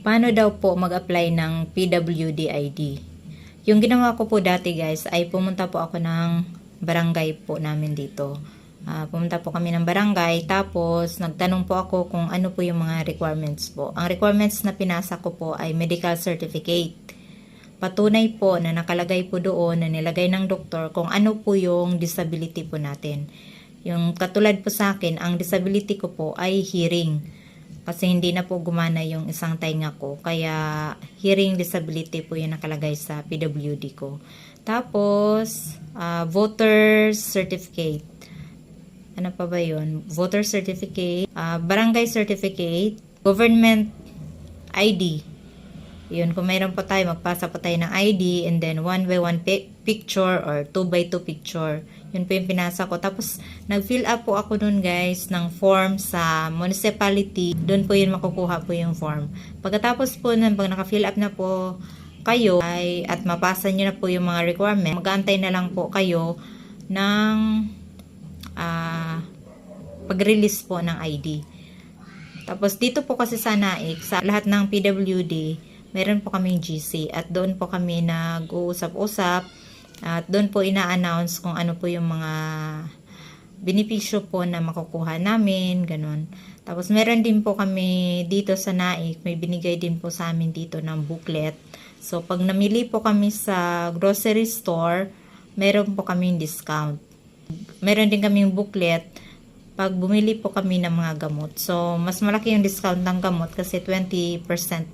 Paano daw po mag-apply ng PWD ID? Yung ginawa ko po dati guys ay pumunta po ako ng barangay po namin dito. Pumunta po kami ng barangay tapos nagtanong po ako kung ano po yung mga requirements po. Ang requirements na pinasa ko po ay medical certificate. Patunay po na nakalagay po doon na nilagay ng doktor kung ano po yung disability po natin. Yung katulad po sa akin, ang disability ko po ay hearing. Kasi hindi na po gumana yung isang tainga ko. Kaya hearing disability po yung nakalagay sa PWD ko. Tapos, voter certificate. Ano pa ba yun? Voter certificate, barangay certificate, government ID. Yun, kung mayroon po tayo, magpasa po tayo ng ID and then 1x1 picture or 2x2 picture. Yun po yung pinasa ko. Tapos, nag-fill up po ako dun guys ng form sa municipality. Dun po yun makukuha po yung form. Pagkatapos po nun, pag naka-fill up na po kayo at mapasa nyo na po yung mga requirement, mag-aantay na lang po kayo ng pag-release po ng ID. Tapos, dito po kasi sa NAIC, sa lahat ng PWD, meron po kaming GC at doon po kami nag-uusap-usap at doon po ina-announce kung ano po yung mga benepisyo po na makukuha namin, ganun. Tapos meron din po kami dito sa NAIC, may binigay din po sa amin dito ng booklet. So pag namili po kami sa grocery store, meron po kaming discount. Meron din kaming booklet pag bumili po kami ng mga gamot. So mas malaki yung discount ng gamot kasi 20%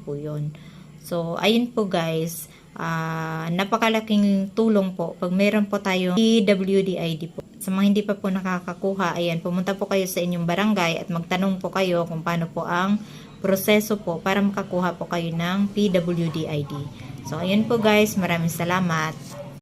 po yun. So, ayun po guys, napakalaking tulong po pag meron po tayong PWD ID po. Sa mga hindi pa po nakakakuha, ayan, pumunta po kayo sa inyong barangay at magtanong po kayo kung paano po ang proseso po para makakuha po kayo ng PWD ID. So, ayun po guys, maraming salamat.